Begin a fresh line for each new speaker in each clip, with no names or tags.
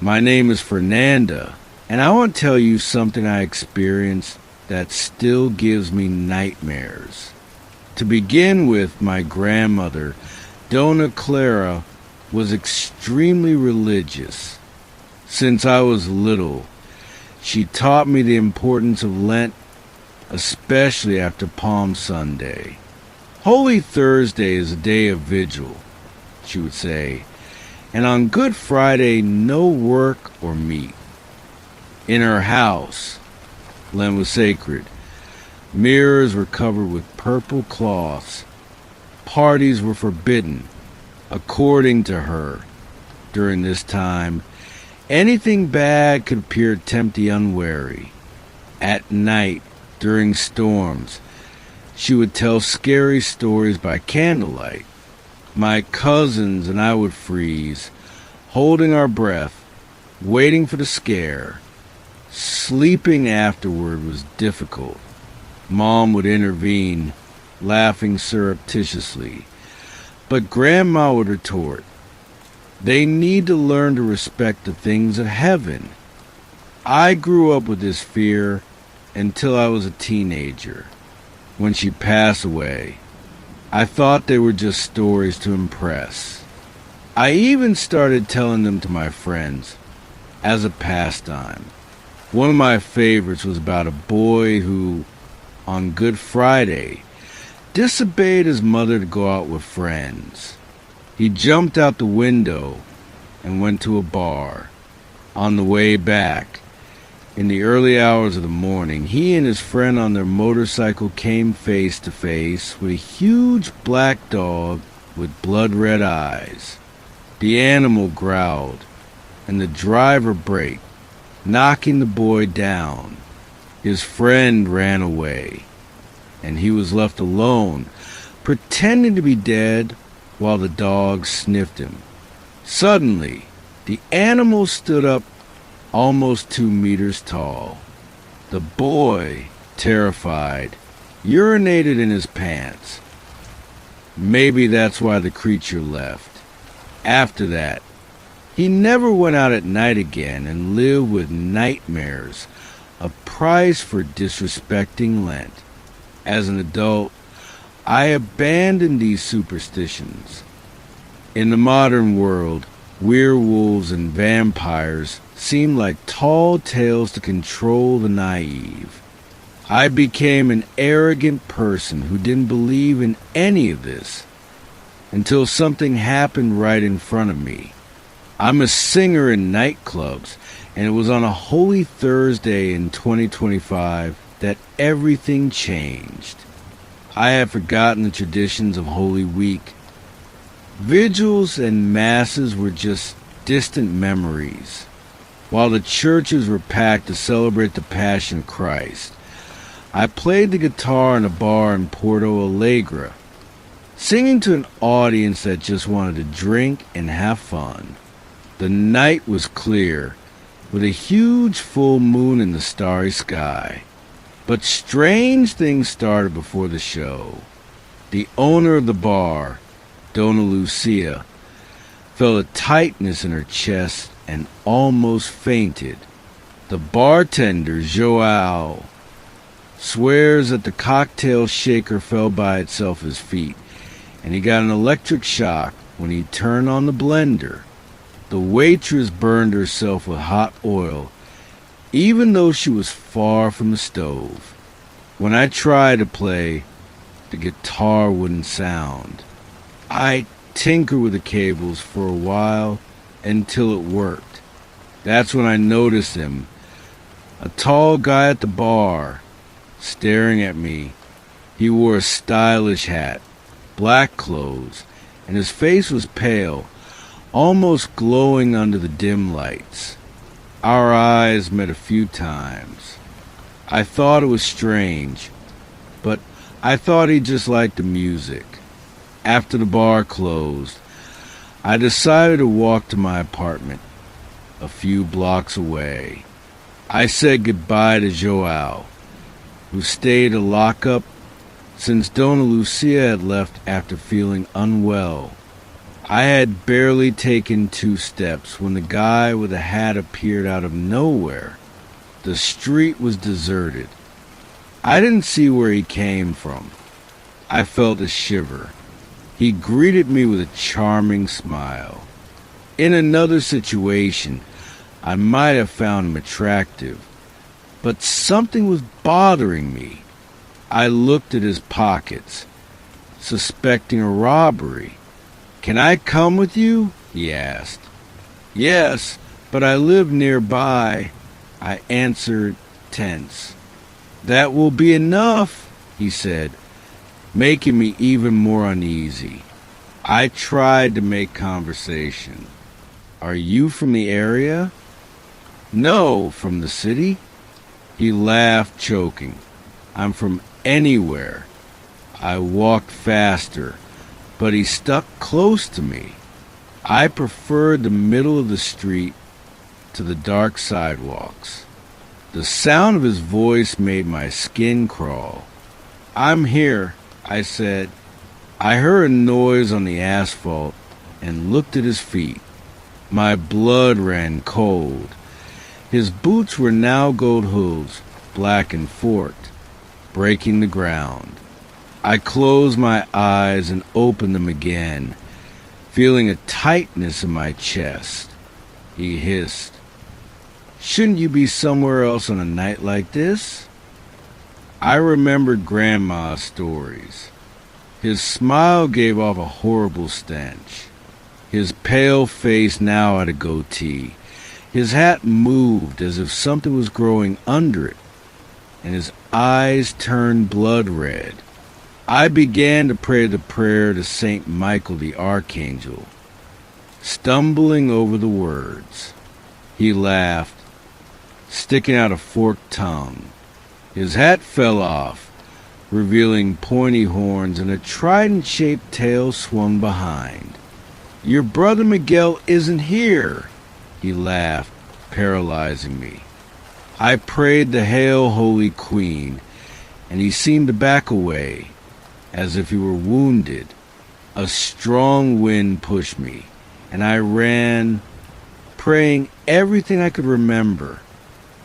My name is Fernanda, and I want to tell you something I experienced that still gives me nightmares. To begin with, my grandmother, Dona Clara, was extremely religious. Since I was little, she taught me the importance of Lent, especially after Palm Sunday. Holy Thursday is a day of vigil, she would say, and on Good Friday, no work or meat. In her house, Lent was sacred. Mirrors were covered with purple cloths. Parties were forbidden, according to her. During this time, anything bad could appear to tempt the unwary. At night, during storms, she would tell scary stories by candlelight. My cousins and I would freeze, holding our breath, waiting for the scare. Sleeping afterward was difficult. Mom would intervene, laughing surreptitiously. But Grandma would retort, "They need to learn to respect the things of heaven." I grew up with this fear until I was a teenager. When she passed away, I thought they were just stories to impress. I even started telling them to my friends as a pastime. One of my favorites was about a boy who, on Good Friday, disobeyed his mother to go out with friends. He jumped out the window and went to a bar. On the way back, in the early hours of the morning, he and his friend on their motorcycle came face to face with a huge black dog with blood-red eyes. The animal growled, and the driver braked, knocking the boy down. His friend ran away, and he was left alone, pretending to be dead while the dog sniffed him. Suddenly, the animal stood up almost 2 meters tall. The boy, terrified, urinated in his pants. Maybe that's why the creature left. After that, he never went out at night again and lived with nightmares, a price for disrespecting Lent. As an adult, I abandoned these superstitions. In the modern world, werewolves and vampires seem like tall tales to control the naive. I became an arrogant person who didn't believe in any of this until something happened right in front of me. I'm a singer in nightclubs, and it was on a Holy Thursday in 2025 that everything changed. I had forgotten the traditions of Holy Week. Vigils and masses were just distant memories, while the churches were packed to celebrate the Passion of Christ. I played the guitar in a bar in Porto Alegre, singing to an audience that just wanted to drink and have fun. The night was clear, with a huge full moon in the starry sky. But strange things started before the show. The owner of the bar, Dona Lucia, felt a tightness in her chest and almost fainted. The bartender, Joao, swears that the cocktail shaker fell by itself at his feet, and he got an electric shock when he turned on the blender. The waitress burned herself with hot oil, even though she was far from the stove. When I tried to play, the guitar wouldn't sound. I tinkered with the cables for a while until it worked. That's when I noticed him, a tall guy at the bar, staring at me. He wore a stylish hat, black clothes, and his face was pale, almost glowing under the dim lights. Our eyes met a few times. I thought it was strange, but I thought he just liked the music. After the bar closed, I decided to walk to my apartment, a few blocks away. I said goodbye to Joao, who stayed to lock up since Dona Lucia had left after feeling unwell. I had barely taken 2 steps when the guy with the hat appeared out of nowhere. The street was deserted. I didn't see where he came from. I felt a shiver. He greeted me with a charming smile. In another situation, I might have found him attractive, but something was bothering me. I looked at his pockets, suspecting a robbery. "Can I come with you?" he asked. "Yes, but I live nearby," I answered, tense. "That will be enough," he said, making me even more uneasy. I tried to make conversation. "Are you from the area?" "No, from the city." He laughed, choking. "I'm from anywhere." I walked faster, but he stuck close to me. I preferred the middle of the street to the dark sidewalks. The sound of his voice made my skin crawl. "I'm here," I said. I heard a noise on the asphalt and looked at his feet. My blood ran cold. His boots were now gold hooves, black and forked, breaking the ground. I closed my eyes and opened them again, feeling a tightness in my chest. He hissed, "Shouldn't you be somewhere else on a night like this?" I remembered Grandma's stories. His smile gave off a horrible stench. His pale face now had a goatee. His hat moved as if something was growing under it, and his eyes turned blood red. I began to pray the prayer to Saint Michael the Archangel, stumbling over the words. He laughed, sticking out a forked tongue. His hat fell off, revealing pointy horns, and a trident-shaped tail swung behind. "Your brother Miguel isn't here," he laughed, paralyzing me. I prayed the Hail, Holy Queen, and he seemed to back away, as if he were wounded. A strong wind pushed me, and I ran, praying everything I could remember.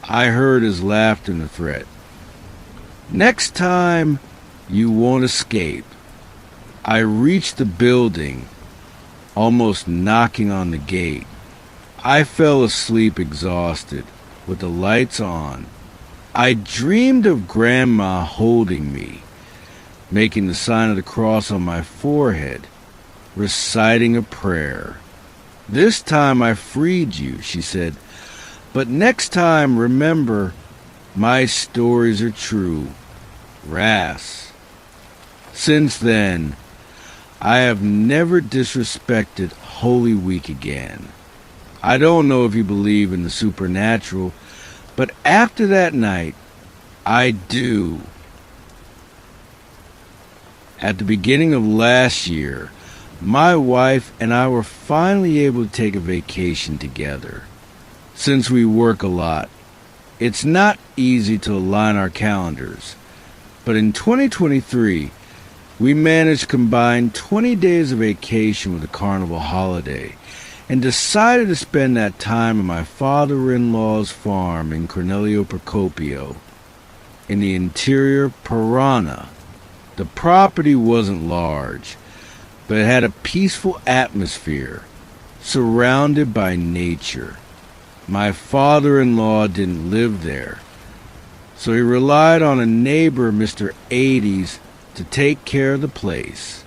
I heard his laughter and the threat. "Next time, you won't escape." I reached the building, almost knocking on the gate. I fell asleep exhausted, with the lights on. I dreamed of Grandma holding me, making the sign of the cross on my forehead, reciting a prayer. "This time I freed you," she said, "but next time remember, my stories are true. Ras." Since then, I have never disrespected Holy Week again. I don't know if you believe in the supernatural, but after that night, I do. At the beginning of last year, my wife and I were finally able to take a vacation together. Since we work a lot, it's not easy to align our calendars. But in 2023, we managed to combine 20 days of vacation with a carnival holiday and decided to spend that time at my father-in-law's farm in Cornelio Procopio, in the interior Parana. The property wasn't large, but it had a peaceful atmosphere, surrounded by nature. My father-in-law didn't live there, so he relied on a neighbor, Mr. 80s, to take care of the place.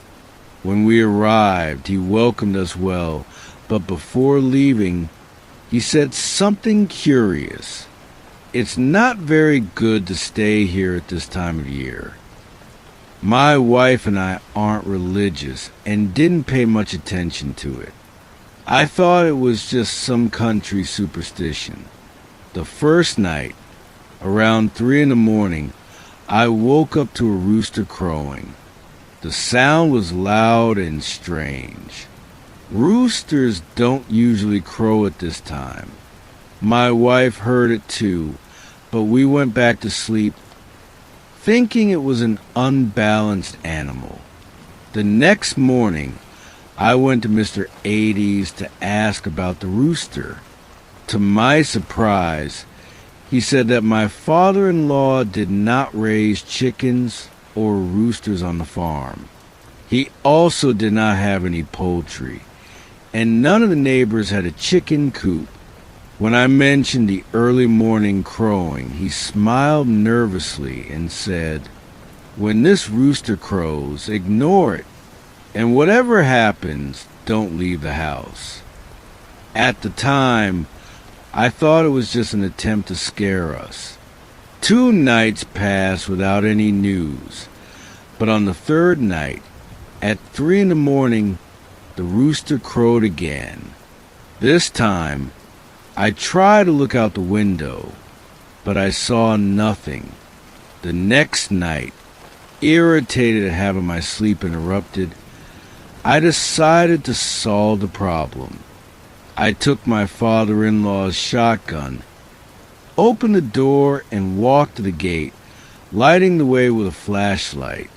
When we arrived, he welcomed us well, but before leaving, he said something curious. "It's not very good to stay here at this time of year." My wife and I aren't religious and didn't pay much attention to it. I thought it was just some country superstition. The first night, around 3 in the morning, I woke up to a rooster crowing. The sound was loud and strange. Roosters don't usually crow at this time. My wife heard it too, but we went back to sleep, thinking it was an unbalanced animal. The next morning, I went to Mr. 80's to ask about the rooster. To my surprise, he said that my father-in-law did not raise chickens or roosters on the farm. He also did not have any poultry, and none of the neighbors had a chicken coop. When I mentioned the early morning crowing, he smiled nervously and said, "When this rooster crows, ignore it, and whatever happens, don't leave the house." At the time, I thought it was just an attempt to scare us. 2 nights passed without any news, but on the 3rd night, at 3 in the morning, the rooster crowed again. This time, I tried to look out the window, but I saw nothing. The next night, irritated at having my sleep interrupted, I decided to solve the problem. I took my father-in-law's shotgun, opened the door, and walked to the gate, lighting the way with a flashlight.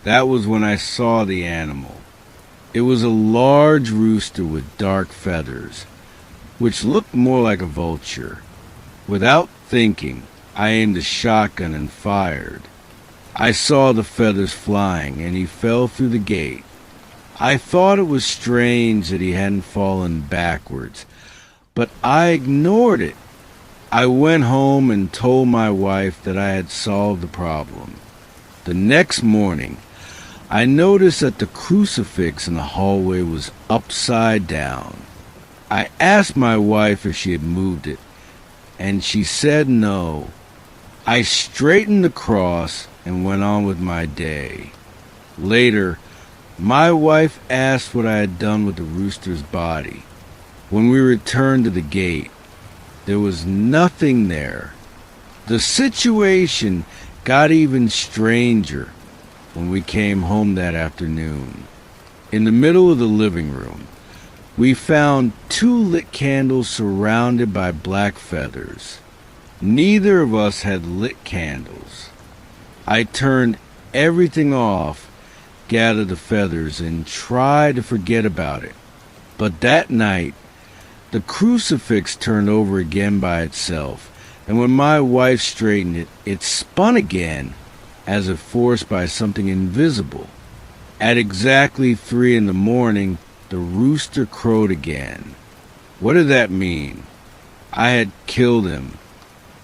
That was when I saw the animal. It was a large rooster with dark feathers, which looked more like a vulture. Without thinking, I aimed the shotgun and fired. I saw the feathers flying, and he fell through the gate. I thought it was strange that he hadn't fallen backwards, but I ignored it. I went home and told my wife that I had solved the problem. The next morning, I noticed that the crucifix in the hallway was upside down. I asked my wife if she had moved it, and she said no. I straightened the cross and went on with my day. Later, my wife asked what I had done with the rooster's body. When we returned to the gate, there was nothing there. The situation got even stranger when we came home that afternoon. In the middle of the living room, we found 2 lit candles surrounded by black feathers. Neither of us had lit candles. I turned everything off, gathered the feathers, and tried to forget about it. But that night, the crucifix turned over again by itself, and when my wife straightened it, it spun again, as if forced by something invisible. At exactly 3 in the morning, the rooster crowed again. What did that mean? I had killed him.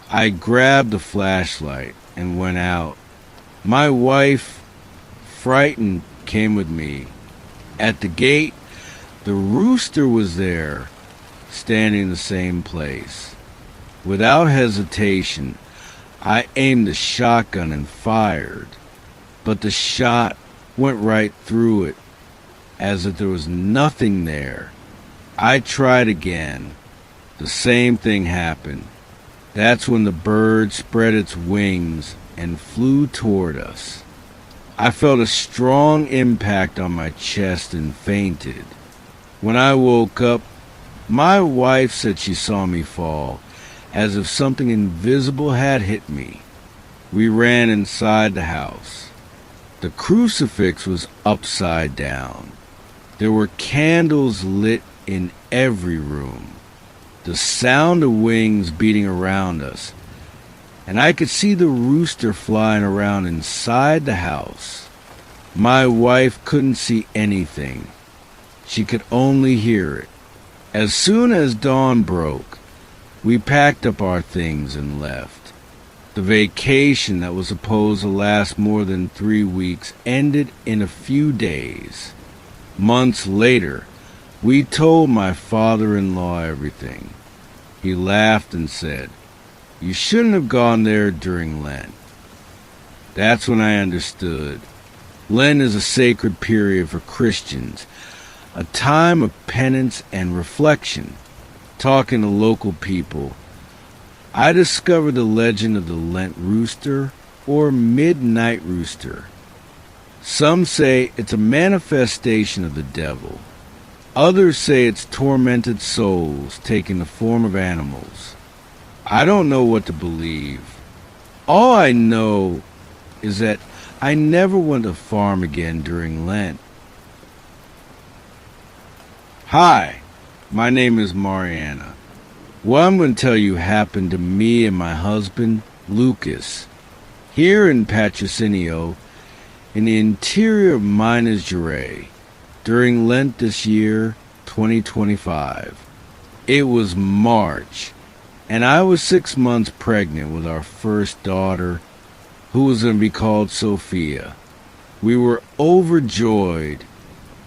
I grabbed the flashlight and went out. My wife, frightened, came with me. At the gate, the rooster was there, standing in the same place. Without hesitation, I aimed the shotgun and fired, but the shot went right through it, as if there was nothing there. I tried again. The same thing happened. That's when the bird spread its wings and flew toward us. I felt a strong impact on my chest and fainted. When I woke up, my wife said she saw me fall, as if something invisible had hit me. We ran inside the house. The crucifix was upside down. There were candles lit in every room. The sound of wings beating around us, and I could see the rooster flying around inside the house. My wife couldn't see anything. She could only hear it. As soon as dawn broke, we packed up our things and left. The vacation that was supposed to last more than 3 weeks ended in a few days. Months later, we told my father-in-law everything. He laughed and said, "You shouldn't have gone there during Lent." That's when I understood. Lent is a sacred period for Christians, a time of penance and reflection. Talking to local people, I discovered the legend of the Lent rooster or midnight rooster. Some say it's a manifestation of the devil. Others say it's tormented souls taking the form of animals. I don't know what to believe. All I know is that I never went to farm again during Lent. Hi, my name is Mariana. What I'm going to tell you happened to me and my husband, Lucas, here in Patrocinio, in the interior of Minas Gerais, during Lent this year, 2025. It was March, and I was 6 months pregnant with our first daughter, who was going to be called Sophia. We were overjoyed.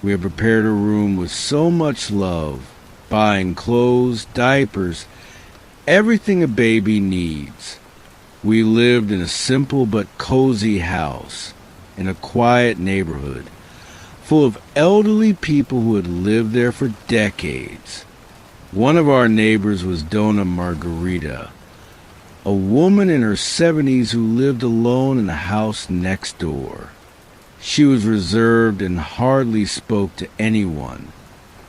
We had prepared a room with so much love, buying clothes, diapers, everything a baby needs. We lived in a simple but cozy house in a quiet neighborhood, full of elderly people who had lived there for decades. One of our neighbors was Dona Margarita, a woman in her 70s who lived alone in the house next door. She was reserved and hardly spoke to anyone.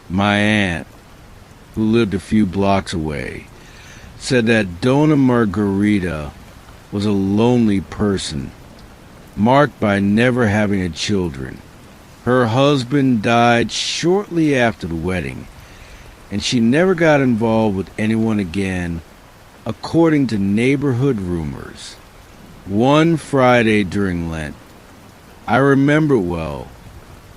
My aunt, who lived a few blocks away, said that Dona Margarita was a lonely person, marked by never having children. Her husband died shortly after the wedding, and she never got involved with anyone again, according to neighborhood rumors. One Friday during Lent, I remember well,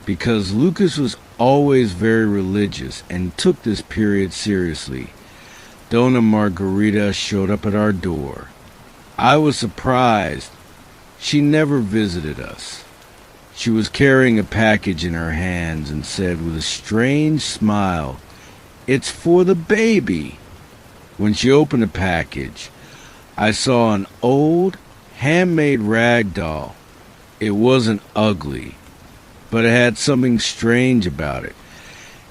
because Lucas was always very religious and took this period seriously. Dona Margarita showed up at our door. I was surprised. She never visited us. She was carrying a package in her hands and said with a strange smile, "It's for the baby." When she opened the package, I saw an old, handmade rag doll. It wasn't ugly, but it had something strange about it.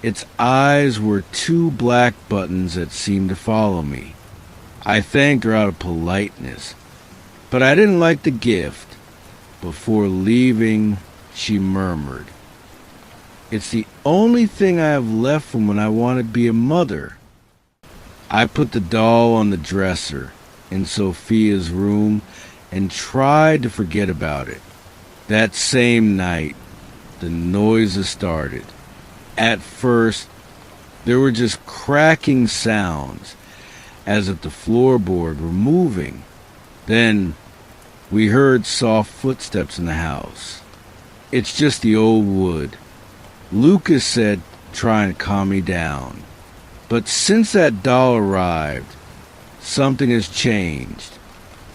Its eyes were two black buttons that seemed to follow me. I thanked her out of politeness, but I didn't like the gift. Before leaving, she murmured, "It's the only thing I have left from when I wanted to be a mother." I put the doll on the dresser in Sophia's room and tried to forget about it. That same night, the noises started. At first, there were just cracking sounds, as if the floorboard were moving. Then, we heard soft footsteps in the house. "It's just the old wood," Lucas said, trying to calm me down. But since that doll arrived, something has changed.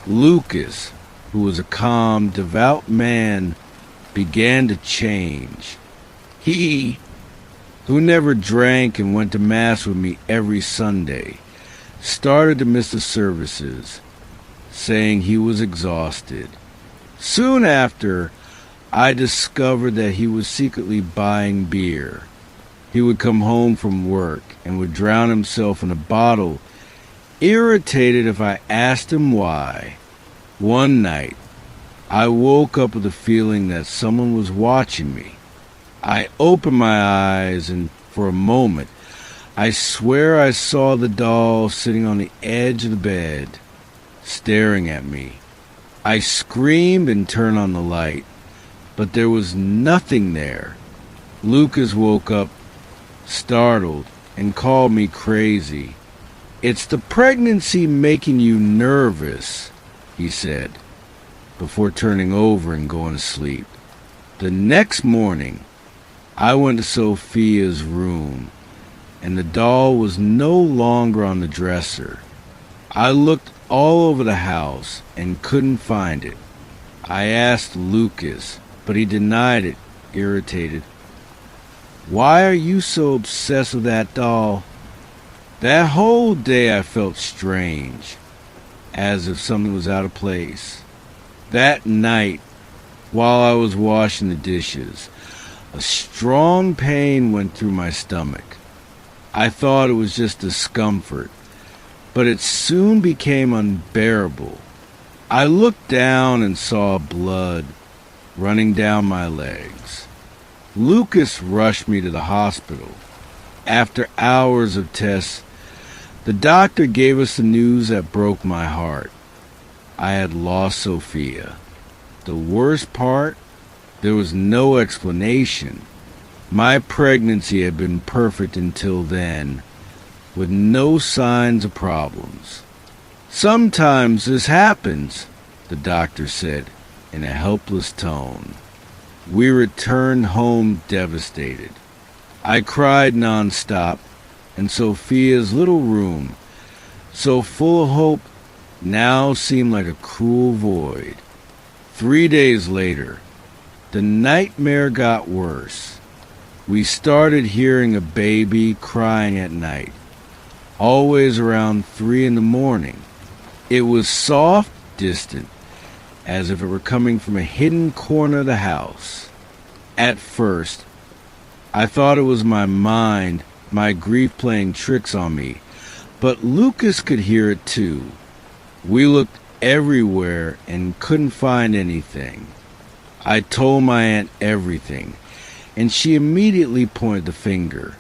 Lucas, who was a calm, devout man, began to change. He, who never drank and went to Mass with me every Sunday, started to miss the services, saying he was exhausted. Soon after, I discovered that he was secretly buying beer. He would come home from work and would drown himself in a bottle, irritated if I asked him why. One night, I woke up with a feeling that someone was watching me. I opened my eyes, and for a moment, I swear I saw the doll sitting on the edge of the bed, staring at me. I screamed and turned on the light, but there was nothing there. Lucas woke up, startled, and called me crazy. "It's the pregnancy making you nervous," he said, before turning over and going to sleep. The next morning, I went to Sophia's room, and the doll was no longer on the dresser. I looked all over the house and couldn't find it. I asked Lucas, but he denied it, irritated. "Why are you so obsessed with that doll?" That whole day I felt strange, as if something was out of place. That night, while I was washing the dishes, a strong pain went through my stomach. I thought it was just discomfort, but it soon became unbearable. I looked down and saw blood running down my legs. Lucas rushed me to the hospital. After hours of tests, the doctor gave us the news that broke my heart. I had lost Sophia. The worst part, there was no explanation. My pregnancy had been perfect until then, with no signs of problems. "Sometimes this happens," the doctor said in a helpless tone. We returned home devastated. I cried nonstop, and Sophia's little room, so full of hope, now seemed like a cruel void. 3 days later, the nightmare got worse. We started hearing a baby crying at night, always around 3 in the morning. It was soft, distant, as if it were coming from a hidden corner of the house. At first, I thought it was my mind, my grief playing tricks on me, but Lucas could hear it too. We looked everywhere and couldn't find anything. I told my aunt everything, and she immediately pointed the finger.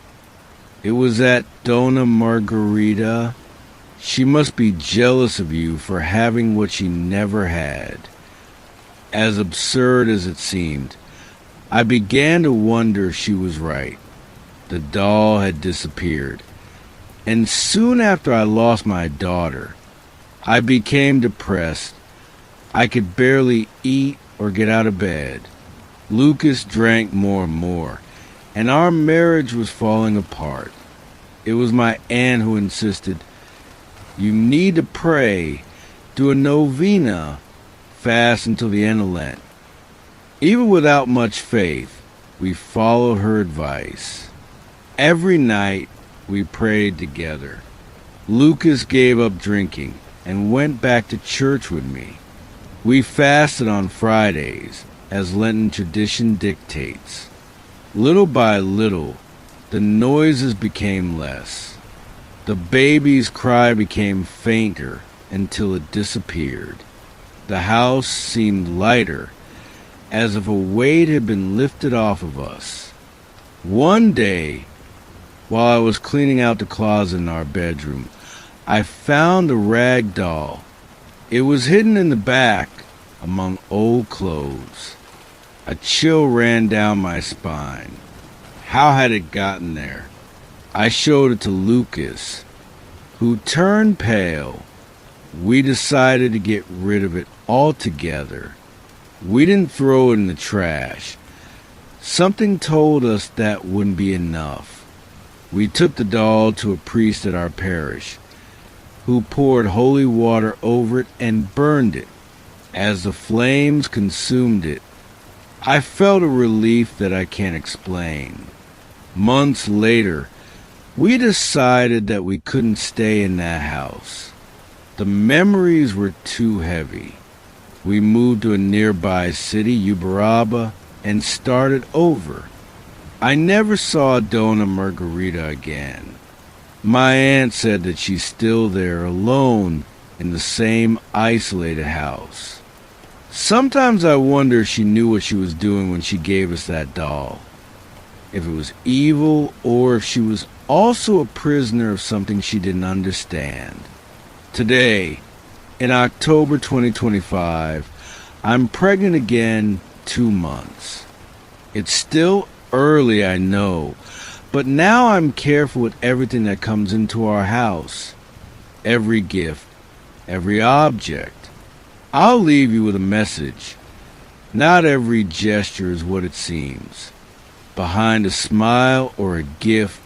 "It was that Donna Margarita. She must be jealous of you for having what she never had." As absurd as it seemed, I began to wonder if she was right. The doll had disappeared, and soon after I lost my daughter, I became depressed. I could barely eat or get out of bed. Lucas drank more and more, and our marriage was falling apart. It was my aunt who insisted, "You need to pray, do a novena, fast until the end of Lent." Even without much faith, we followed her advice. Every night we prayed together. Lucas gave up drinking and went back to church with me. We fasted on Fridays, as Lenten tradition dictates. Little by little, the noises became less. The baby's cry became fainter until it disappeared. The house seemed lighter, as if a weight had been lifted off of us. One day, while I was cleaning out the closet in our bedroom, I found a rag doll. It was hidden in the back among old clothes. A chill ran down my spine. How had it gotten there? I showed it to Lucas, who turned pale. We decided to get rid of it altogether. We didn't throw it in the trash. Something told us that wouldn't be enough. We took the doll to a priest at our parish, who poured holy water over it and burned it. As the flames consumed it, I felt a relief that I can't explain. Months later, we decided that we couldn't stay in that house. The memories were too heavy. We moved to a nearby city, Uberaba, and started over. I never saw Donna Margarita again. My aunt said that she's still there, alone, in the same isolated house. Sometimes I wonder if she knew what she was doing when she gave us that doll. If it was evil, or if she was also a prisoner of something she didn't understand. Today, in October 2025, I'm pregnant again 2 months. It's still early, I know, but now I'm careful with everything that comes into our house. Every gift, every object. I'll leave you with a message. Not every gesture is what it seems. Behind a smile or a gift,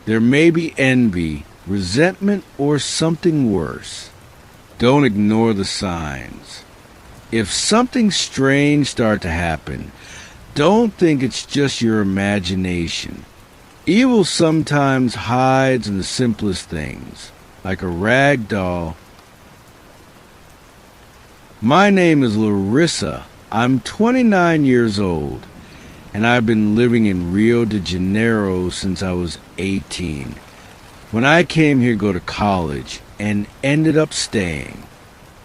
there may be envy, resentment, or something worse. Don't ignore the signs. If something strange starts to happen, don't think it's just your imagination. Evil sometimes hides in the simplest things, like a rag doll. My name is Larissa. I'm 29 years old, and I've been living in Rio de Janeiro since I was 18. When I came here to go to college and ended up staying.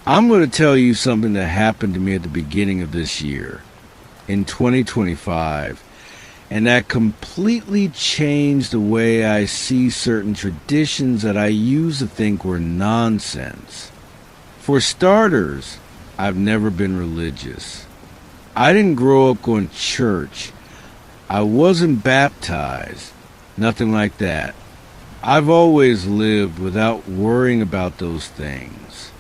I'm going to tell you something that happened to me at the beginning of this year, in 2025, and that completely changed the way I see certain traditions that I used to think were nonsense. For starters, I've never been religious. I didn't grow up going to church. I wasn't baptized, nothing like that. I've always lived without worrying about those things.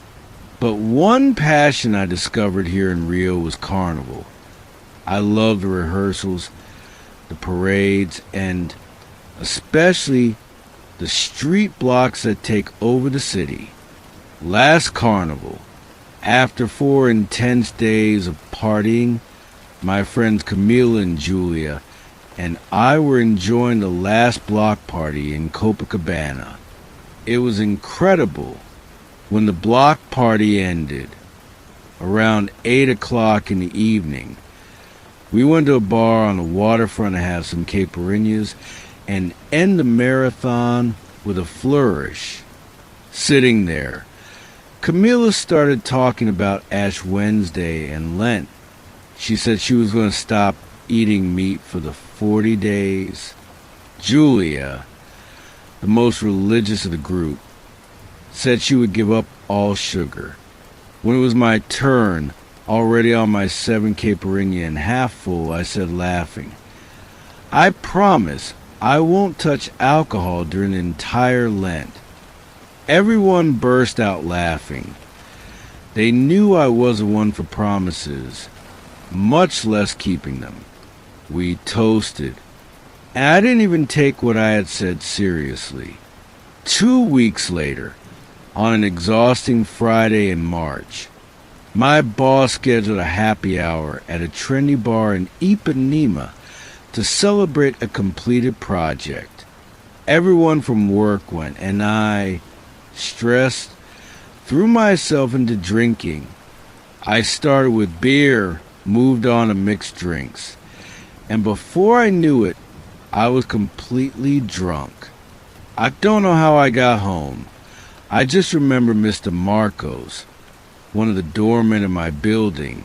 But one passion I discovered here in Rio was carnival. I love the rehearsals, the parades, and especially the street blocks that take over the city. Last carnival, after 4 intense days of partying, my friends Camila and Julia and I were enjoying the last block party in Copacabana. It was incredible. When the block party ended, around 8 o'clock in the evening, we went to a bar on the waterfront to have some caipirinhas and end the marathon with a flourish. Sitting there, Camila started talking about Ash Wednesday and Lent. She said she was going to stop eating meat for the 40 days. Julia, the most religious of the group, said she would give up all sugar. When it was my turn, already on my 7 caipirinha and half full, I said, laughing, "I promise I won't touch alcohol during the entire Lent." Everyone burst out laughing. They knew I wasn't one for promises, much less keeping them. We toasted, and I didn't even take what I had said seriously. 2 weeks later, on an exhausting Friday in March, my boss scheduled a happy hour at a trendy bar in Ipanema to celebrate a completed project. Everyone from work went, and I, stressed, threw myself into drinking. I started with beer, moved on to mixed drinks, and before I knew it, I was completely drunk. I don't know how I got home. I just remember Mr. Marcos, one of the doormen in my building,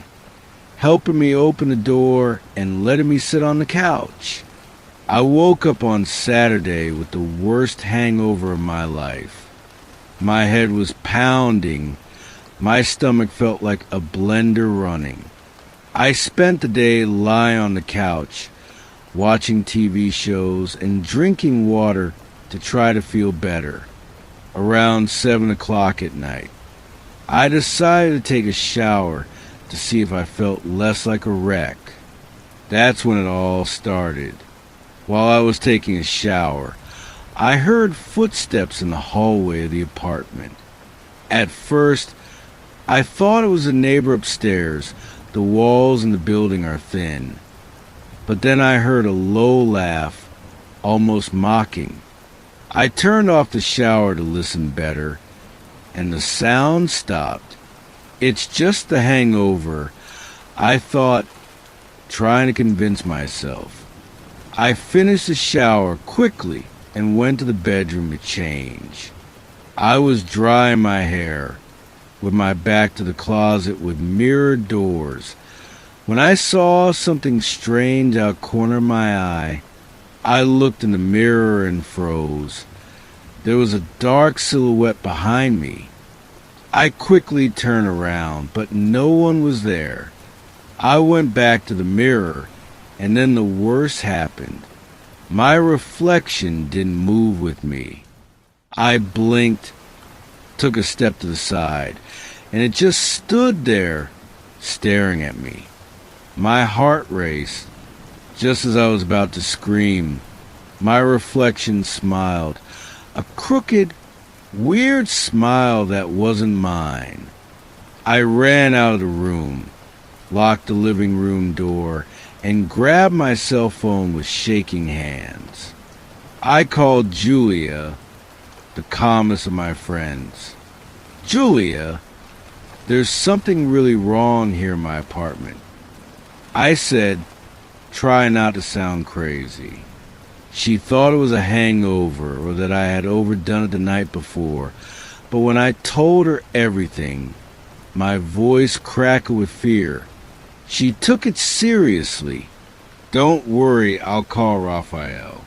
helping me open the door and letting me sit on the couch. I woke up on Saturday with the worst hangover of my life. My head was pounding. My stomach felt like a blender running. I spent the day lying on the couch, watching TV shows and drinking water to try to feel better. Around 7 o'clock at night, I decided to take a shower to see if I felt less like a wreck. That's when it all started. While I was taking a shower, I heard footsteps in the hallway of the apartment. At first, I thought it was a neighbor upstairs. The walls in the building are thin. But then I heard a low laugh, almost mocking. I turned off the shower to listen better, and the sound stopped. "It's just the hangover," I thought, trying to convince myself. I finished the shower quickly and went to the bedroom to change. I was drying my hair, with my back to the closet with mirrored doors, when I saw something strange out corner of my eye. I looked in the mirror and froze. There was a dark silhouette behind me. I quickly turned around, but no one was there. I went back to the mirror, and then the worst happened. My reflection didn't move with me. I blinked, took a step to the side, and it just stood there, staring at me. My heart raced. Just as I was about to scream, my reflection smiled, a crooked, weird smile that wasn't mine. I ran out of the room, locked the living room door, and grabbed my cell phone with shaking hands. I called Julia, the calmest of my friends. "Julia, there's something really wrong here in my apartment," I said, trying not to sound crazy. She thought it was a hangover or that I had overdone it the night before, but when I told her everything, my voice crackled with fear. She took it seriously. "Don't worry, I'll call Raphael.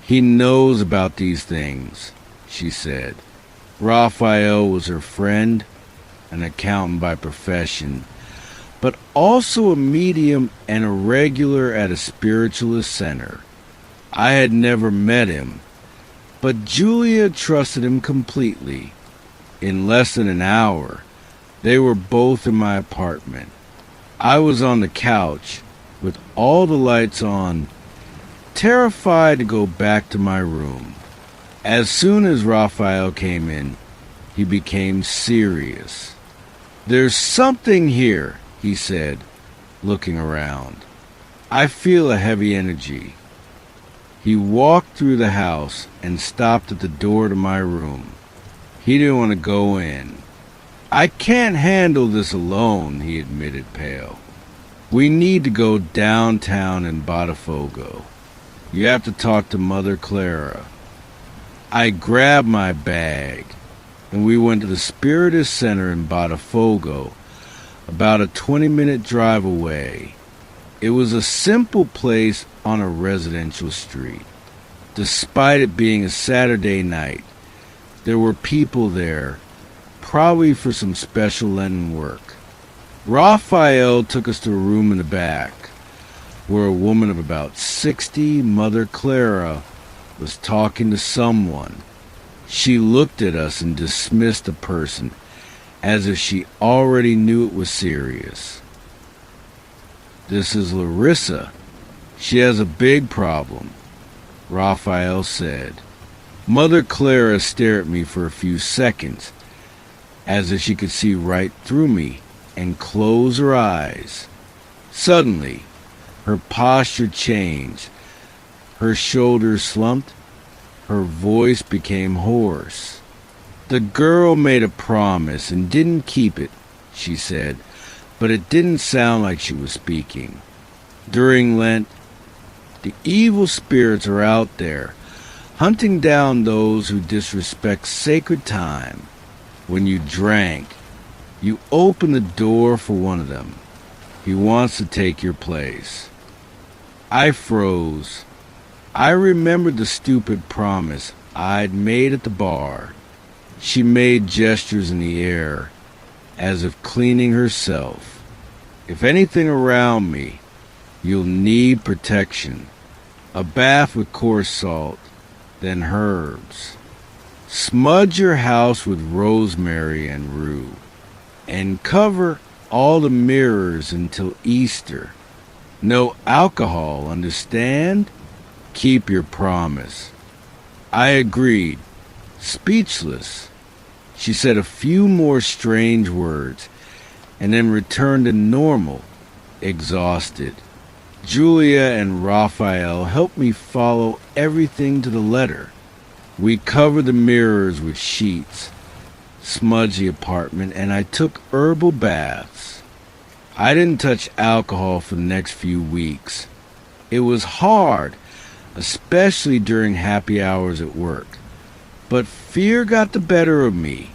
He knows about these things," she said. Raphael was her friend, an accountant by profession, but also a medium and a regular at a spiritualist center. I had never met him, but Julia trusted him completely. In less than an hour, they were both in my apartment. I was on the couch, with all the lights on, terrified to go back to my room. As soon as Raphael came in, he became serious. "There's something here," he said, looking around. "I feel a heavy energy." He walked through the house and stopped at the door to my room. He didn't want to go in. "I can't handle this alone," he admitted, pale. "We need to go downtown in Botafogo. You have to talk to Mother Clara." I grabbed my bag, and we went to the Spiritist Center in Botafogo, about a 20-minute drive away. It was a simple place on a residential street. Despite it being a Saturday night, there were people there, probably for some special Lenten work. Raphael took us to a room in the back, where a woman of about 60, Mother Clara, was talking to someone. She looked at us and dismissed the person, as if she already knew it was serious. "This is Larissa. She has a big problem," Raphael said. Mother Clara stared at me for a few seconds, as if she could see right through me, and closed her eyes. Suddenly, her posture changed. Her shoulders slumped. Her voice became hoarse. "The girl made a promise and didn't keep it," she said, but it didn't sound like she was speaking. "During Lent, the evil spirits are out there, hunting down those who disrespect sacred time. When you drank, you opened the door for one of them. He wants to take your place." I froze. I remembered the stupid promise I'd made at the bar. She made gestures in the air, as if cleaning herself. "If anything around me, you'll need protection. A bath with coarse salt, then herbs. Smudge your house with rosemary and rue, and cover all the mirrors until Easter. No alcohol, understand? Keep your promise." I agreed, speechless. She said a few more strange words, and then returned to normal, exhausted. Julia and Raphael helped me follow everything to the letter. We covered the mirrors with sheets, smudged the apartment, and I took herbal baths. I didn't touch alcohol for the next few weeks. It was hard, especially during happy hours at work. But fear got the better of me.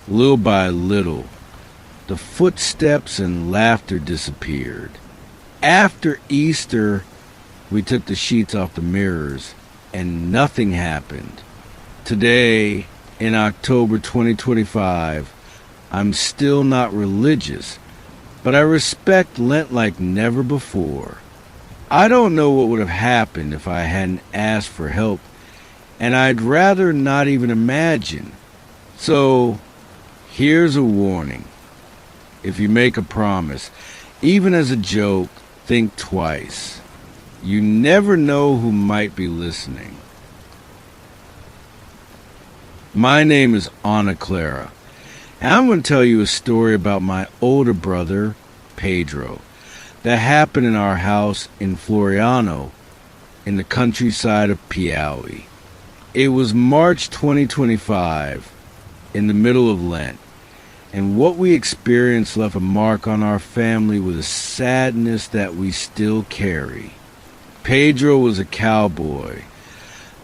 Little by little, the footsteps and laughter disappeared. After Easter, we took the sheets off the mirrors, and nothing happened. Today, in October 2025, I'm still not religious, but I respect Lent like never before. I don't know what would have happened if I hadn't asked for help, and I'd rather not even imagine. So, here's a warning. If you make a promise, even as a joke, think twice. You never know who might be listening. My name is Ana Clara, and I'm going to tell you a story about my older brother, Pedro, that happened in our house in Floriano, in the countryside of Piauí. It was March 2025, in the middle of Lent, and what we experienced left a mark on our family with a sadness that we still carry. Pedro was a cowboy,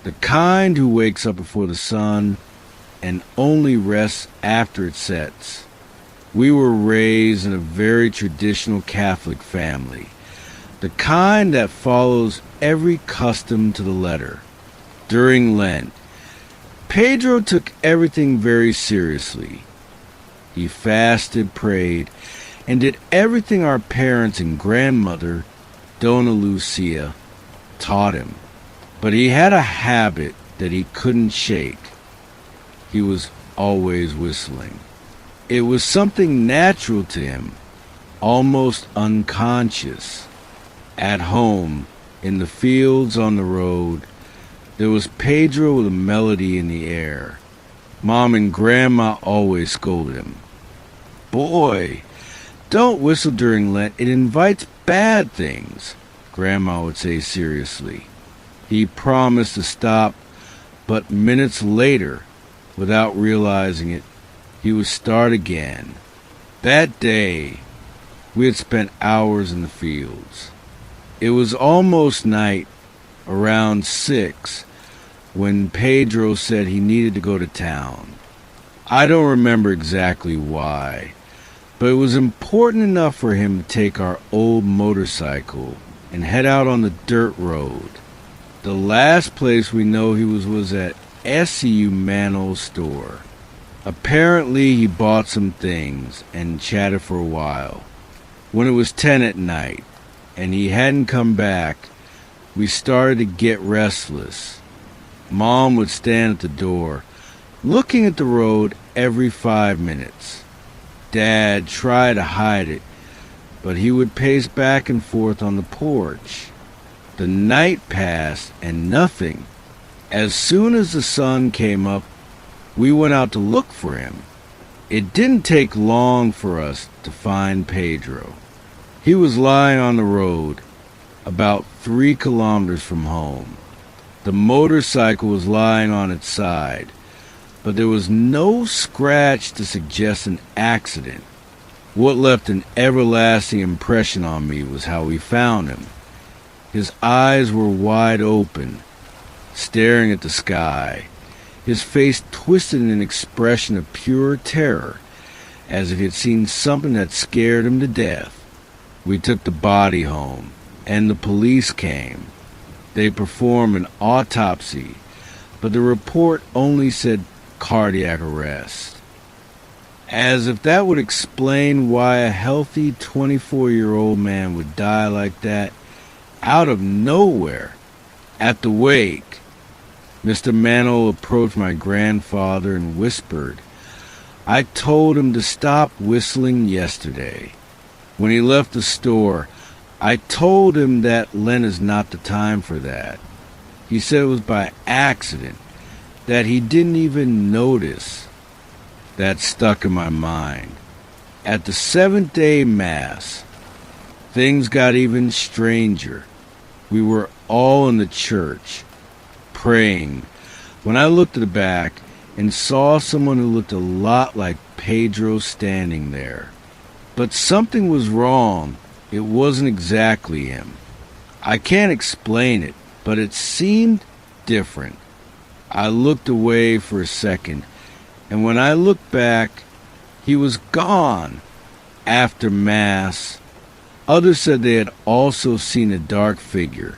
the kind who wakes up before the sun and only rests after it sets. We were raised in a very traditional Catholic family, the kind that follows every custom to the letter. During Lent, Pedro took everything very seriously. He fasted, prayed, and did everything our parents and grandmother, Dona Lucia, taught him. But he had a habit that he couldn't shake. He was always whistling. It was something natural to him, almost unconscious. At home, in the fields, on the road, there was Pedro with a melody in the air. Mom and Grandma always scolded him. "Boy, don't whistle during Lent. It invites bad things," Grandma would say seriously. He promised to stop, but minutes later, without realizing it, he would start again. That day, we had spent hours in the fields. It was almost night, around 6, when Pedro said he needed to go to town. I don't remember exactly why, but it was important enough for him to take our old motorcycle and head out on the dirt road. The last place we know he was at S.C.U. Manol's store. Apparently he bought some things and chatted for a while. When it was 10 at night and he hadn't come back, we started to get restless. Mom would stand at the door, looking at the road every 5 minutes. Dad tried to hide it, but he would pace back and forth on the porch. The night passed and nothing. As soon as the sun came up, we went out to look for him. It didn't take long for us to find Pedro. He was lying on the road, about 3 kilometers from home. The motorcycle was lying on its side, but there was no scratch to suggest an accident. What left an everlasting impression on me was how we found him. His eyes were wide open, staring at the sky, his face twisted in an expression of pure terror, as if he had seen something that scared him to death. We took the body home, and the police came. They performed an autopsy, but the report only said cardiac arrest. As if that would explain why a healthy 24-year-old man would die like that, out of nowhere. At the wake, Mr. Manol approached my grandfather and whispered, "I told him to stop whistling yesterday. When he left the store, I told him that Lent is not the time for that. He said it was by accident, that he didn't even notice." That stuck in my mind. At the seventh-day Mass, things got even stranger. We were all in the church, praying, when I looked at the back and saw someone who looked a lot like Pedro standing there. But something was wrong. It wasn't exactly him. I can't explain it, but it seemed different. I looked away for a second, and when I looked back, he was gone. After Mass, others said they had also seen a dark figure,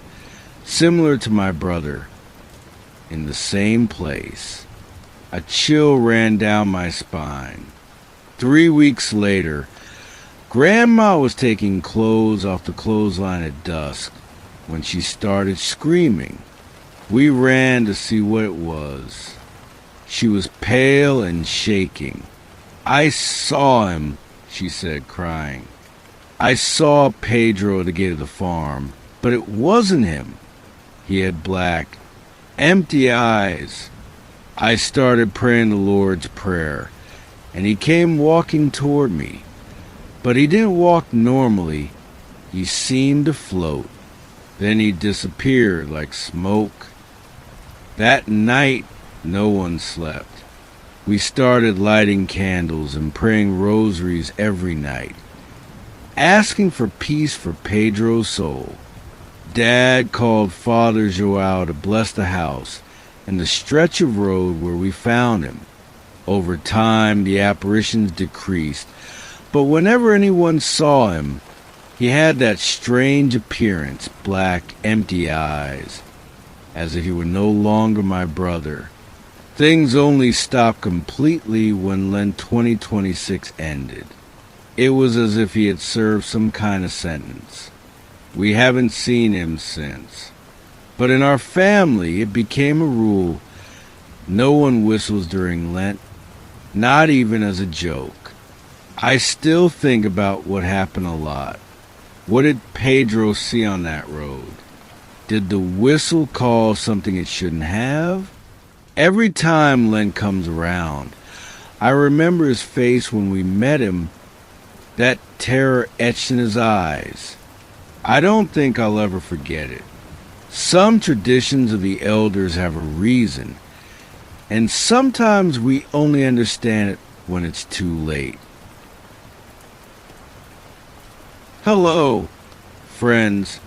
similar to my brother, in the same place. A chill ran down my spine. 3 weeks later, Grandma was taking clothes off the clothesline at dusk when she started screaming. We ran to see what it was. She was pale and shaking. "I saw him," she said, crying. "I saw Pedro at the gate of the farm, but it wasn't him. He had black, empty eyes." I started praying the Lord's Prayer, and he came walking toward me. But he didn't walk normally. He seemed to float. Then he disappeared like smoke. That night, no one slept. We started lighting candles and praying rosaries every night, asking for peace for Pedro's soul. Dad called Father Joao to bless the house and the stretch of road where we found him. Over time, the apparitions decreased, but whenever anyone saw him, he had that strange appearance, black, empty eyes, as if he were no longer my brother. Things only stopped completely when Lent 2026 ended. It was as if he had served some kind of sentence. We haven't seen him since. But in our family, it became a rule. No one whistles during Lent, not even as a joke. I still think about what happened a lot. What did Pedro see on that road? Did the whistle call something it shouldn't have? Every time Lent comes around, I remember his face when we met him, that terror etched in his eyes. I don't think I'll ever forget it. Some traditions of the elders have a reason, and sometimes we only understand it when it's too late. Hello, friends.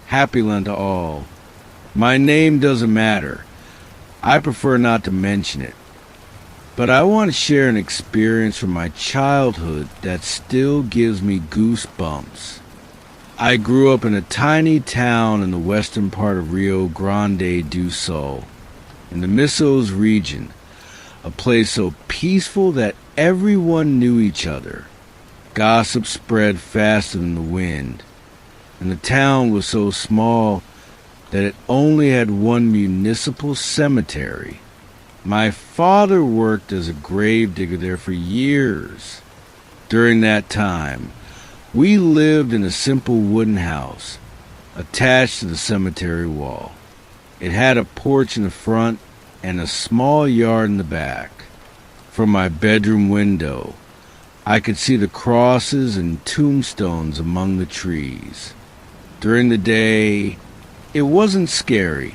Happy Lent to all. My name doesn't matter. I prefer not to mention it. But I want to share an experience from my childhood that still gives me goosebumps. I grew up in a tiny town in the western part of Rio Grande do Sul, in the Missos region, a place so peaceful that everyone knew each other. Gossip spread faster than the wind, and the town was so small that it only had one municipal cemetery. My father worked as a gravedigger there for years. During that time, we lived in a simple wooden house attached to the cemetery wall. It had a porch in the front and a small yard in the back. From my bedroom window, I could see the crosses and tombstones among the trees. During the day, it wasn't scary.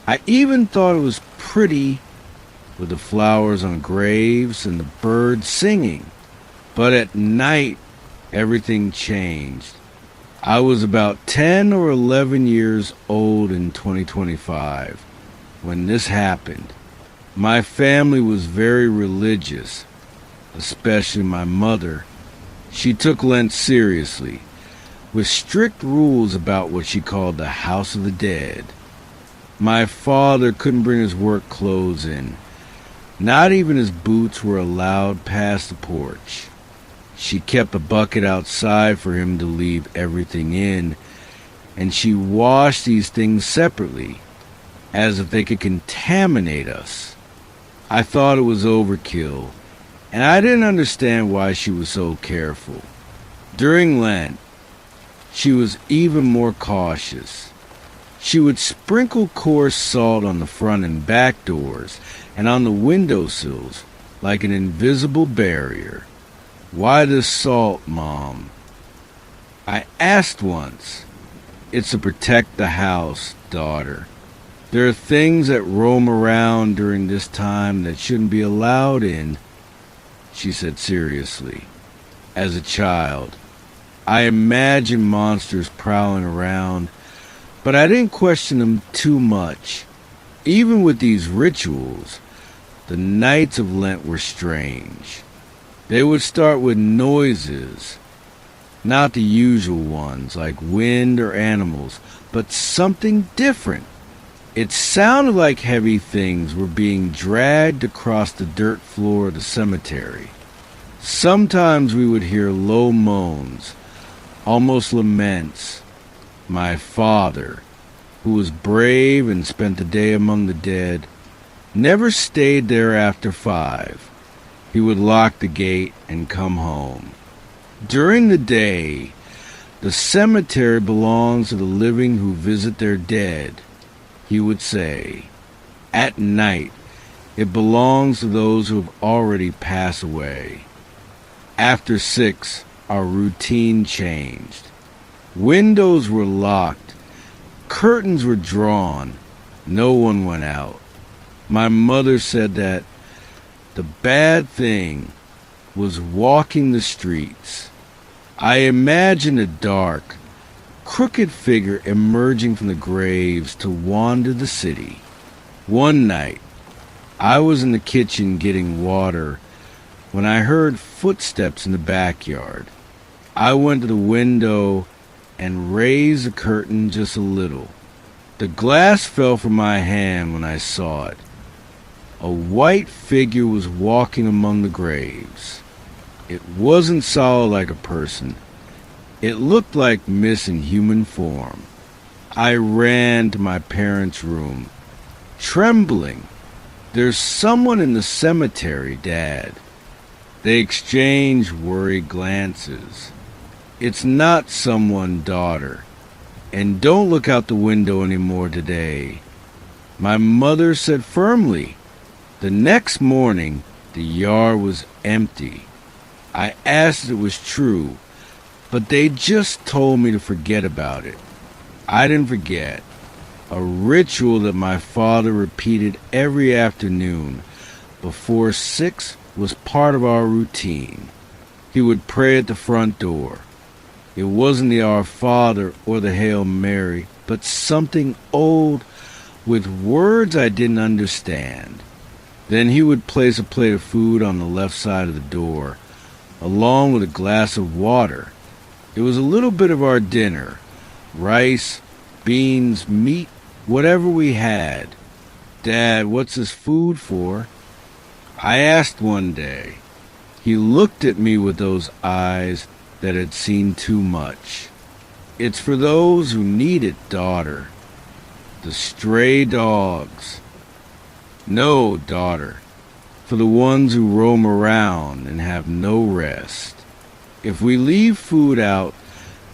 I even thought it was pretty, with the flowers on graves and the birds singing. But at night, everything changed. I was about 10 or 11 years old in 2025 when this happened. My family was very religious, especially my mother. She took Lent seriously, with strict rules about what she called the House of the Dead. My father couldn't bring his work clothes in. Not even his boots were allowed past the porch. She kept a bucket outside for him to leave everything in, and she washed these things separately, as if they could contaminate us. I thought it was overkill, and I didn't understand why she was so careful. During Lent, she was even more cautious. She would sprinkle coarse salt on the front and back doors and on the windowsills like an invisible barrier. Why the salt, Mom? I asked once. It's to protect the house, daughter. There are things that roam around during this time that shouldn't be allowed in, she said seriously. As a child, I imagined monsters prowling around, but I didn't question them too much. Even with these rituals, the nights of Lent were strange. They would start with noises, not the usual ones like wind or animals, but something different. It sounded like heavy things were being dragged across the dirt floor of the cemetery. Sometimes we would hear low moans, almost laments. My father, who was brave and spent the day among the dead, never stayed there after 5. He would lock the gate and come home. During the day, the cemetery belongs to the living who visit their dead, he would say. At night, it belongs to those who have already passed away. After 6, our routine changed. Windows were locked, curtains were drawn, no one went out. My mother said that the bad thing was walking the streets. I imagined a dark, crooked figure emerging from the graves to wander the city. One night, I was in the kitchen getting water when I heard footsteps in the backyard. I went to the window and raised the curtain just a little. The glass fell from my hand when I saw it. A white figure was walking among the graves. It wasn't solid like a person. It looked like missing human form. I ran to my parents' room, trembling. "There's someone in the cemetery, Dad." They exchanged worried glances. "It's not someone, daughter. And don't look out the window anymore today," my mother said firmly. The next morning, the yard was empty. I asked if it was true, but they just told me to forget about it. I didn't forget. A ritual that my father repeated every afternoon before 6 was part of our routine. He would pray at the front door. It wasn't the Our Father or the Hail Mary, but something old with words I didn't understand. Then he would place a plate of food on the left side of the door, along with a glass of water. It was a little bit of our dinner: rice, beans, meat, whatever we had. "Dad, what's this food for?" I asked one day. He looked at me with those eyes that had seen too much. "It's for those who need it, daughter. The stray dogs." "No, daughter. For the ones who roam around and have no rest. If we leave food out,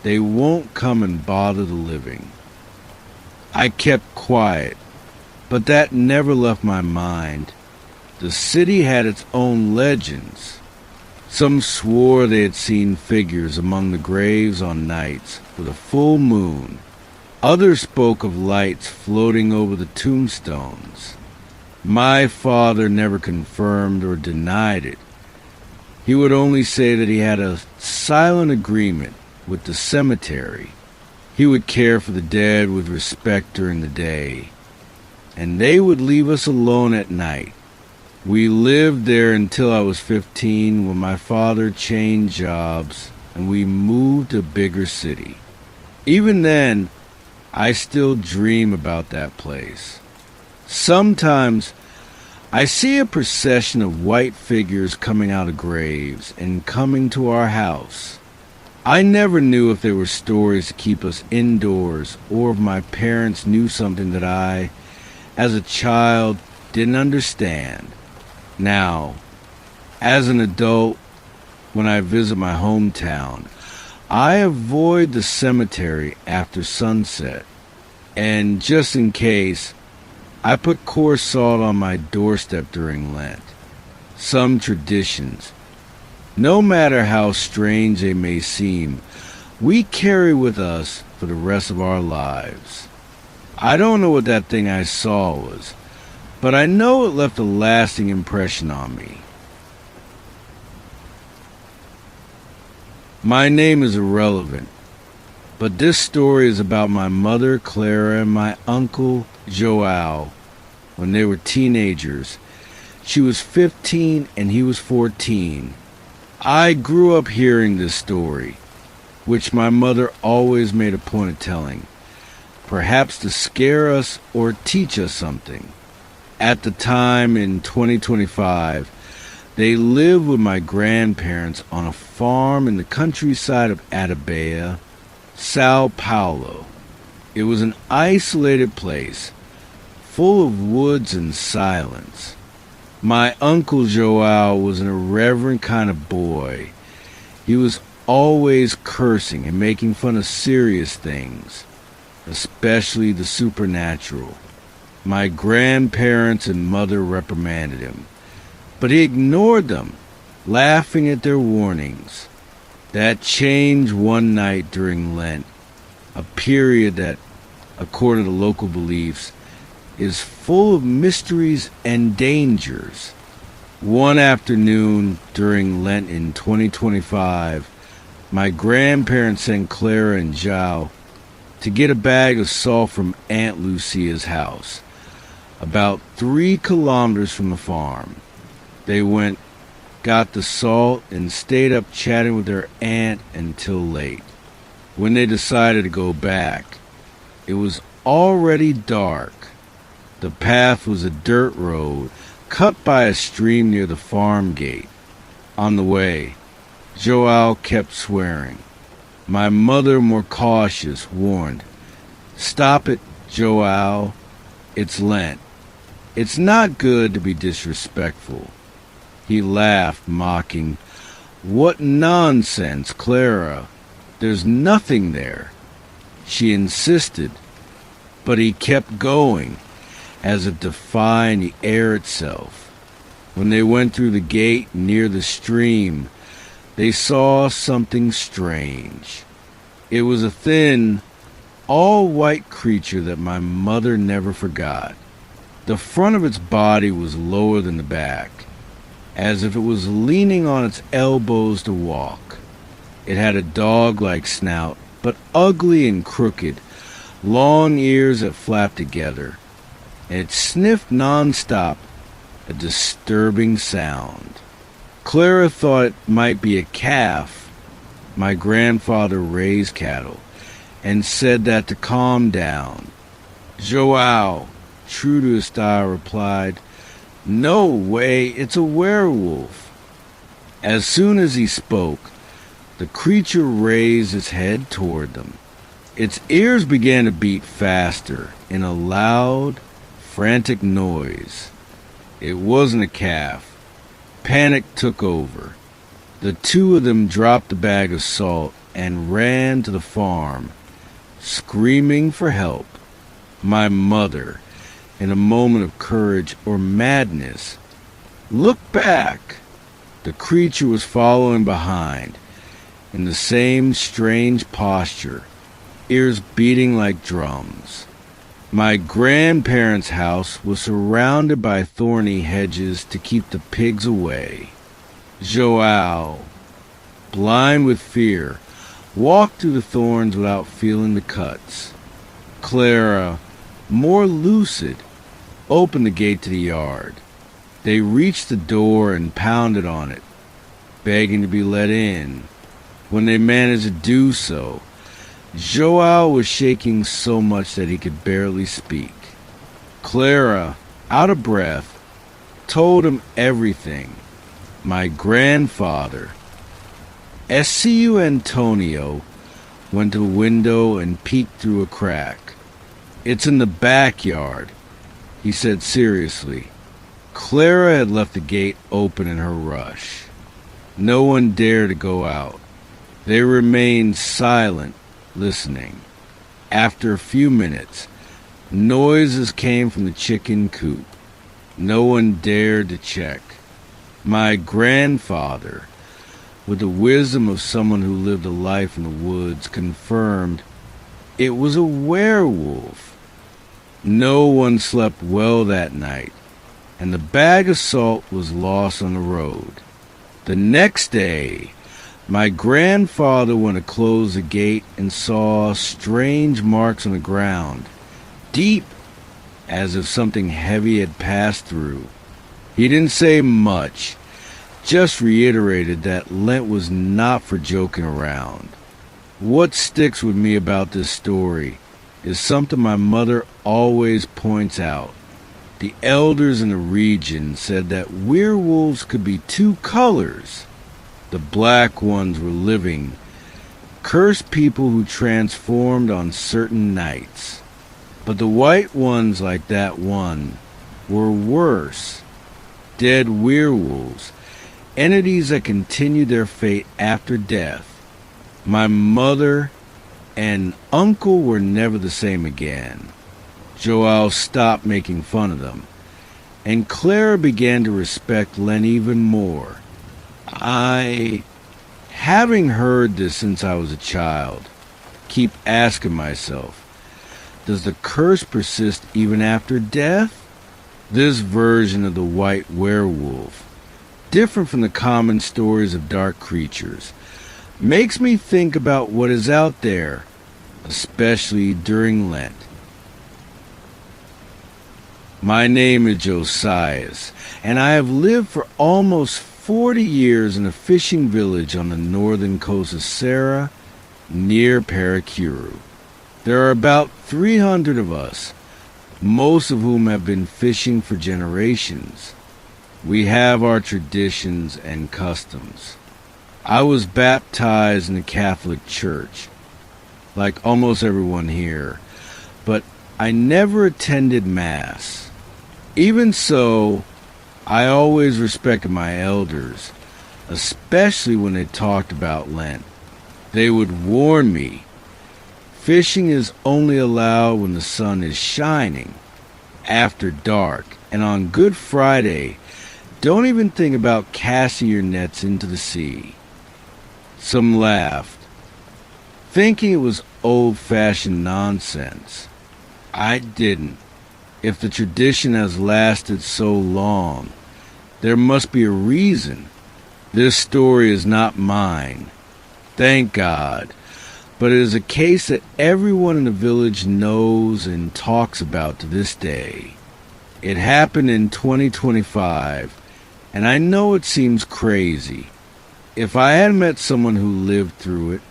they won't come and bother the living." I kept quiet, but that never left my mind. The city had its own legends. Some swore they had seen figures among the graves on nights with a full moon. Others spoke of lights floating over the tombstones. My father never confirmed or denied it. He would only say that he had a silent agreement with the cemetery. He would care for the dead with respect during the day, and they would leave us alone at night. We lived there until I was 15, when my father changed jobs and we moved to a bigger city. Even then, I still dream about that place. Sometimes I see a procession of white figures coming out of graves and coming to our house. I never knew if they were stories to keep us indoors or if my parents knew something that I, as a child, didn't understand. Now, as an adult, when I visit my hometown, I avoid the cemetery after sunset, and just in case, I put coarse salt on my doorstep during Lent. Some traditions, no matter how strange they may seem, we carry with us for the rest of our lives. I don't know what that thing I saw was, but I know it left a lasting impression on me. My name is irrelevant, but this story is about my mother, Clara, and my uncle, Joao, when they were teenagers. She was 15 and he was 14. I grew up hearing this story, which my mother always made a point of telling, perhaps to scare us or teach us something. At the time, in 2025, they lived with my grandparents on a farm in the countryside of Atabeia, Sao Paulo. It was an isolated place, full of woods and silence. My uncle Joao was an irreverent kind of boy. He was always cursing and making fun of serious things, especially the supernatural. My grandparents and mother reprimanded him, but he ignored them, laughing at their warnings. That changed one night during Lent, a period that, according to local beliefs, is full of mysteries and dangers. One afternoon during Lent in 2025, my grandparents sent Clara and Joao to get a bag of salt from Aunt Lucia's house, about 3 kilometers from the farm. They went, got the salt, and stayed up chatting with their aunt until late. When they decided to go back, it was already dark. The path was a dirt road cut by a stream near the farm gate. On the way, Joao kept swearing. My mother, more cautious, warned, "Stop it, Joao. It's Lent. It's not good to be disrespectful." He laughed, mocking, "What nonsense, Clara. There's nothing there." She insisted, but he kept going, as if defying the air itself. When they went through the gate near the stream, they saw something strange. It was a thin, all-white creature that my mother never forgot. The front of its body was lower than the back, as if it was leaning on its elbows to walk. It had a dog-like snout, but ugly and crooked, long ears that flapped together, and it sniffed non-stop, a disturbing sound. Clara thought it might be a calf. My grandfather raised cattle, and said that to calm down. Joao, true to his style, replied, "No way, it's a werewolf." As soon as he spoke, the creature raised its head toward them. Its ears began to beat faster in a loud, frantic noise. It wasn't a calf. Panic took over. The two of them dropped the bag of salt and ran to the farm, screaming for help. My mother, in a moment of courage or madness, looked back. The creature was following behind, in the same strange posture, ears beating like drums. My grandparents' house was surrounded by thorny hedges to keep the pigs away. Joao, blind with fear, walked through the thorns without feeling the cuts. Clara, more lucid, opened the gate to the yard. They reached the door and pounded on it, begging to be let in. When they managed to do so, Joao was shaking so much that he could barely speak. Clara, out of breath, told him everything. My grandfather, S.C.U. Antonio, went to the window and peeked through a crack. "It's in the backyard," he said seriously. Clara had left the gate open in her rush. No one dared to go out. They remained silent, listening. After a few minutes, noises came from the chicken coop. No one dared to check. My grandfather, with the wisdom of someone who lived a life in the woods, confirmed it was a werewolf. No one slept well that night, and the bag of salt was lost on the road. The next day, my grandfather went to close the gate and saw strange marks on the ground, deep, as if something heavy had passed through. He didn't say much, just reiterated that Lent was not for joking around. What sticks with me about this story is something my mother always points out. The elders in the region said that werewolves could be two colors. The black ones were living, cursed people who transformed on certain nights. But the white ones, like that one, were worse. Dead werewolves, entities that continued their fate after death. My mother and uncle were never the same again. Joao stopped making fun of them, and Clara began to respect Len even more. Having heard this since I was a child, keep asking myself, does the curse persist even after death? This version of the white werewolf, different from the common stories of dark creatures, makes me think about what is out there, especially during Lent. My name is Josias, and I have lived for almost 40 years in a fishing village on the northern coast of Serra, near Paracuru. There are about 300 of us, most of whom have been fishing for generations. We have our traditions and customs. I was baptized in the Catholic Church, like almost everyone here, but I never attended Mass. Even so, I always respected my elders, especially when they talked about Lent. They would warn me, fishing is only allowed when the sun is shining, after dark, and on Good Friday, don't even think about casting your nets into the sea. Some laughed, thinking it was old-fashioned nonsense. I didn't. If the tradition has lasted so long, there must be a reason. This story is not mine, thank God, but it is a case that everyone in the village knows and talks about to this day. It happened in 2025, and I know it seems crazy. If I had met someone who lived through it,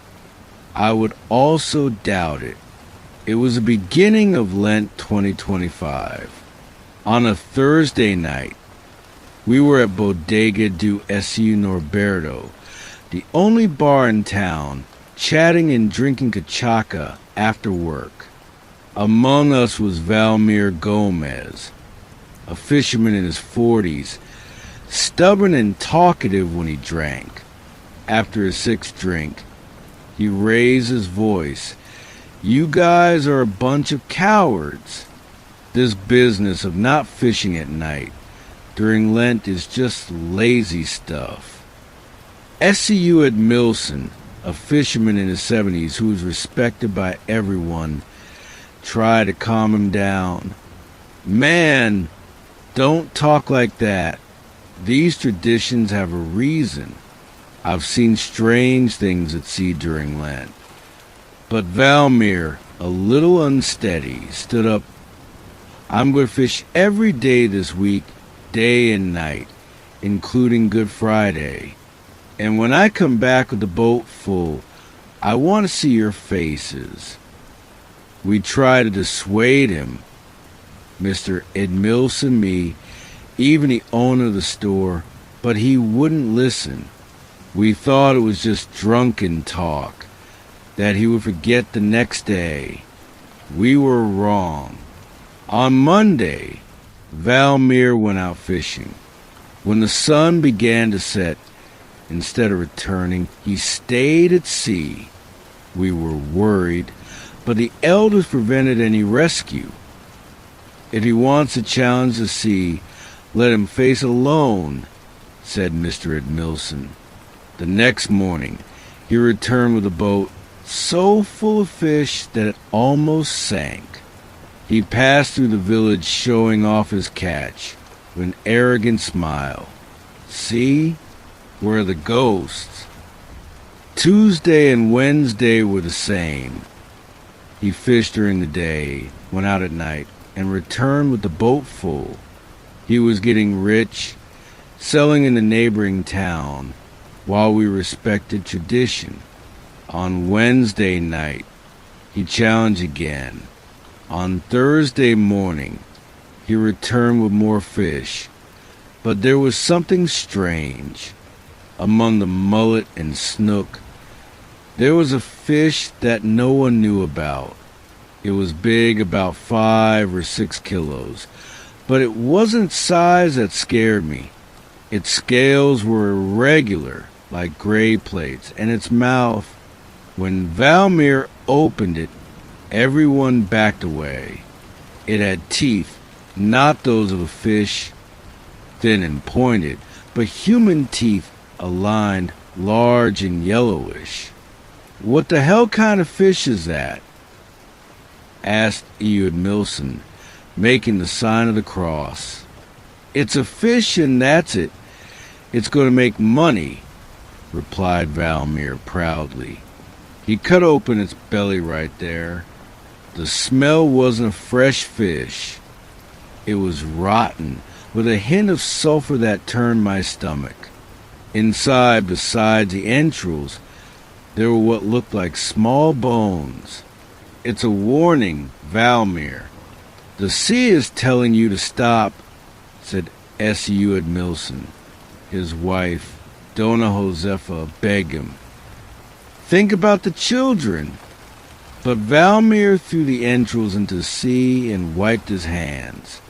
I would also doubt it. It was the beginning of Lent 2025. On a Thursday night, we were at Bodega do Su Norberto, the only bar in town, chatting and drinking cachaca after work. Among us was Valmir Gomez, a fisherman in his 40s, stubborn and talkative when he drank. After his sixth drink, he raised his voice. "You guys are a bunch of cowards. This business of not fishing at night during Lent is just lazy stuff." SCU Edmilson, a fisherman in his 70s who was respected by everyone, tried to calm him down. "Man, don't talk like that. These traditions have a reason. I've seen strange things at sea during Lent." But Valmir, a little unsteady, stood up. "I'm going to fish every day this week, day and night, including Good Friday. And when I come back with the boat full, I want to see your faces." We tried to dissuade him, Mr. Edmilson, me, even the owner of the store, but he wouldn't listen. We thought it was just drunken talk, that he would forget the next day. We were wrong. On Monday, Valmir went out fishing. When the sun began to set, instead of returning, he stayed at sea. We were worried, but the elders prevented any rescue. "If he wants to challenge the sea, let him face alone," said Mr. Edmilson. The next morning, he returned with a boat so full of fish that it almost sank. He passed through the village showing off his catch with an arrogant smile. "See? Where are the ghosts?" Tuesday and Wednesday were the same. He fished during the day, went out at night, and returned with the boat full. He was getting rich, selling in the neighboring town, while we respected tradition. On Wednesday night, he challenged again. On Thursday morning, he returned with more fish, but there was something strange. Among the mullet and snook, there was a fish that no one knew about. It was big, about 5 or 6 kilos, but it wasn't size that scared me. Its scales were irregular, like gray plates, and its mouth, when Valmir opened it, everyone backed away. It had teeth, not those of a fish, thin and pointed, but human teeth, aligned, large and yellowish. "What the hell kind of fish is that?" asked Edmilson, making the sign of the cross. "It's a fish and that's it. It's going to make money," replied Valmir proudly. He cut open its belly right there. The smell wasn't a fresh fish. It was rotten, with a hint of sulfur that turned my stomach. Inside, besides the entrails, there were what looked like small bones. "It's a warning, Valmir. The sea is telling you to stop," said S.U. Edmilson, his wife, Dona Josefa begged him. Think about the children. But Valmir threw the entrails into the sea and wiped his hands.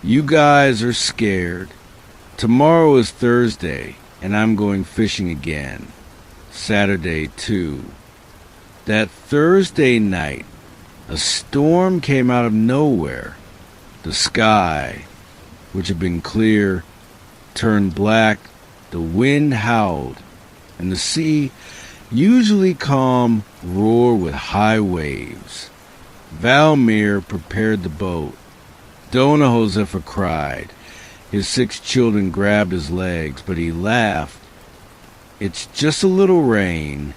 You guys are scared. Tomorrow is Thursday, and I'm going fishing again. Saturday, too. That Thursday night, a storm came out of nowhere. The sky, which had been clear, turned black, the wind howled, and the sea, usually calm, roared with high waves. Valmir prepared the boat. Dona Josefa cried. His 6 children grabbed his legs, but he laughed. It's just a little rain.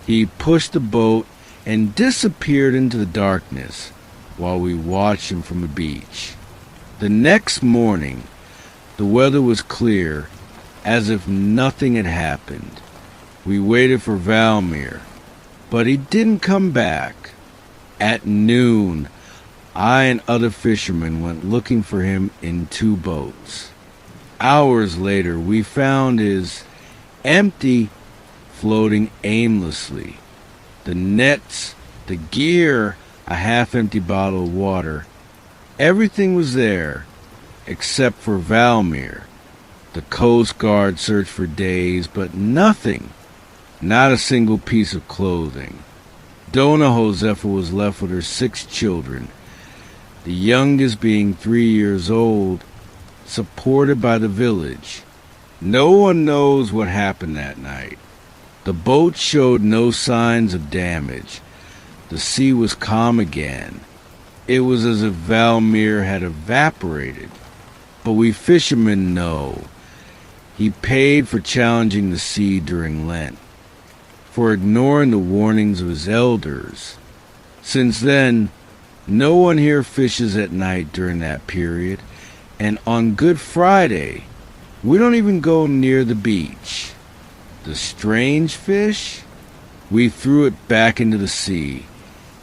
He pushed the boat and disappeared into the darkness while we watched him from the beach. The next morning, the weather was clear, as if nothing had happened. We waited for Valmir, but he didn't come back. At noon, I and other fishermen went looking for him in 2 boats. Hours later, we found his empty, floating aimlessly. The nets, the gear, a half-empty bottle of water. Everything was there, except for Valmir. The Coast Guard searched for days, but nothing. Not a single piece of clothing. Dona Josefa was left with her 6 children, the youngest being 3 years old, supported by the village. No one knows what happened that night. The boat showed no signs of damage. The sea was calm again. It was as if Valmir had evaporated. But we fishermen know. He paid for challenging the sea during Lent, for ignoring the warnings of his elders. Since then, no one here fishes at night during that period, and on Good Friday, we don't even go near the beach. The strange fish? We threw it back into the sea,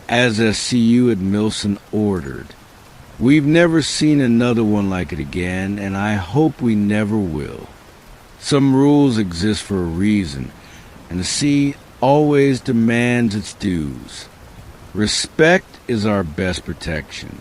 as SCU at Milson ordered. We've never seen another one like it again, and I hope we never will. Some rules exist for a reason, and the sea always demands its dues. Respect is our best protection.